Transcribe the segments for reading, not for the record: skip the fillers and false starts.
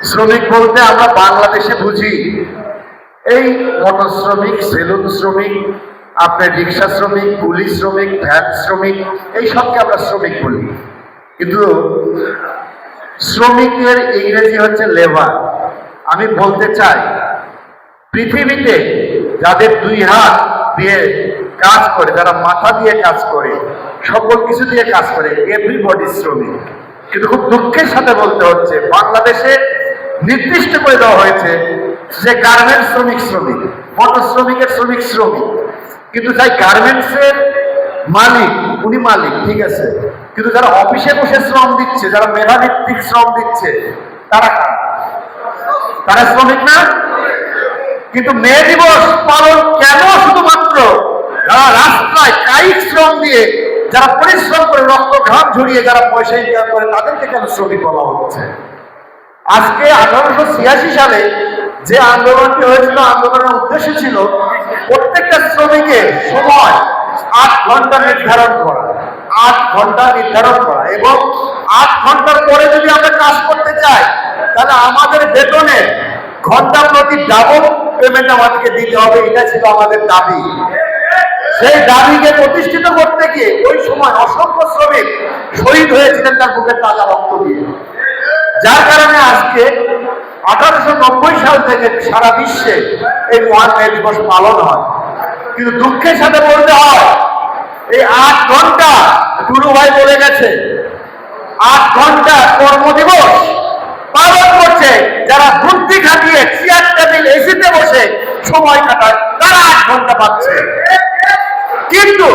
শ্রমিক বলতে আমরা বাংলাদেশে বুঝি এই মোটর শ্রমিক, সেলুন শ্রমিক, আপনার রিক্সা শ্রমিক, কুলি শ্রমিক, ভ্যান শ্রমিক, এই সবকে আমরা শ্রমিক বলি। কিন্তু শ্রমিকের ইংরেজি হচ্ছে লেবার। আমি বলতে চাই, পৃথিবীতে যাদের দুই হাত দিয়ে কাজ করে, যারা মাথা দিয়ে কাজ করে, সকল কিছু দিয়ে কাজ করে, এভরিবডি শ্রমিক। কিন্তু খুব দুঃখের সাথে বলতে হচ্ছে, বাংলাদেশে নির্দিষ্ট করে দেওয়া হয়েছে যে গার্মেন্টস শ্রমিক শ্রমিক, মোটর শ্রমিকের শ্রমিক শ্রমিক। কিন্তু যাই গার্মেন্টসের মালিক, উনি মালিক, ঠিক আছে, কিন্তু যারা অফিসে বসে শ্রম দিচ্ছে, যারা মেধাভিত্তিক শ্রম দিচ্ছে, তারা তারা শ্রমিক না? কিন্তু মে দিবস পালন কেন শুধুমাত্র যারা রাস্তায় কায়িক শ্রম দিয়ে, যারা পরিশ্রম করে রক্ত ঘাম ঝরিয়ে যারা পয়সা ইনকাম করে, তাদেরকে কেন শ্রমিক বলা হচ্ছে? আজকে 1886 সালে যে আন্দোলনটি হয়েছিল, আন্দোলনের উদ্দেশ্য ছিল প্রত্যেকটা শ্রমিকের সময় 8 ঘন্টা নির্ধারণ করা, 8 ঘন্টা নির্ধারণ করা, এবং 8 ঘন্টার পরে যদি আমরা কাজ করতে চাই তাহলে আমাদের বেতনের ঘন্টা প্রতি ডাবল পেমেন্ট আমাদেরকে দিতে হবে। এটা ছিল আমাদের দাবি। সেই দাবিকে প্রতিষ্ঠিত করতে গিয়ে ওই সময় অসংখ্য শ্রমিক শহীদ হয়েছিলেন তার বুকের তাজা রক্ত দিয়ে। যার কারণে আজকে 1890 সাল থেকে সারা বিশ্বে এই মহান মে দিবস পালন হয়। কিন্তু দুঃখের সাথে বলতে হয়, এই 8 ঘন্টা টুলু ভাই বলে গেছে, 8 ঘন্টা কর্মদিবস পালন করছে যারা বুদ্ধি খাটিয়ে চেয়ার টেবিল এসিতে বসে সময় কাটায়, তারা 8 ঘন্টা পাচ্ছে। কিন্তু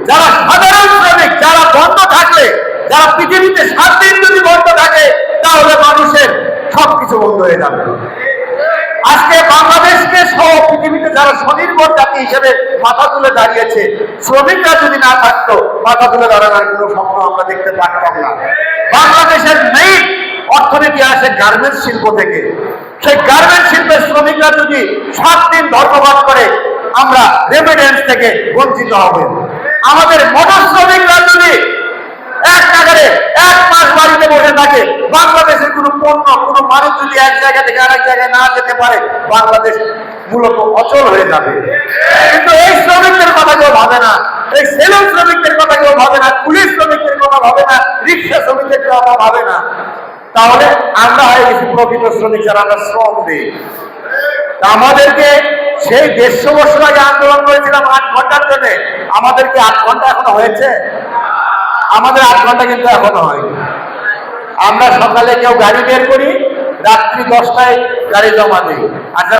যারা সাধারণ শ্রমিক, যারা বন্ধ থাকলে, যারা পৃথিবীতে 7 দিন যদি বন্ধ থাকে, তাহলে মানুষের সবকিছু বন্ধ হয়ে যাবে। আজকে বাংলাদেশকে সহ পৃথিবীতে যারা স্বনির্ভর জাতি হিসেবে মাথা তুলে দাঁড়িয়েছে, শ্রমিকরা যদি না থাকতো, মাথা তুলে দাঁড়ানোর কোনো স্বপ্ন আমরা দেখতে পারতাম না। বাংলাদেশের মেইন অর্থনীতি আসে গার্মেন্টস শিল্প থেকে। সেই গার্মেন্টস শিল্পের শ্রমিকরা যদি 7 দিন ধর্মঘট করে, আমরা রেমিটেন্স থেকে বঞ্চিত হবে। আমাদের মোটর শ্রমিকরা যদি এক নাগারে 1 মাস বাড়িতে বসে থাকে, বাংলাদেশের কোনো পণ্য, কোনো মানুষ যদি এক জায়গা থেকে আরেক জায়গায় না যেতে পারে, বাংলাদেশ মূলত অচল হয়ে যাবে। কিন্তু এই শ্রমিকদের কথা কেউ ভাবে না, এই সেলুন শ্রমিকদের কথা কেউ ভাবে না, পুলিশ শ্রমিকদের কথা ভাবে না, রিক্সা শ্রমিকদের কথা ভাবে না। তাহলে আমরা হয়ে গেছি প্রকৃত শ্রমিক, যারা আমরা শ্রম দিই। আমাদেরকে সেই 150 বছর আগে আন্দোলন করেছিলাম 8 ঘন্টার জন্য, আমাদেরকে 8 ঘন্টা এখনো হয়েছে? আমাদের 8 ঘন্টা কিন্তু এখনো হয়নি। আমরা সকালে কেউ গাড়ি বের করি, রাত্রি 10টায় গাড়ি জমা দিই।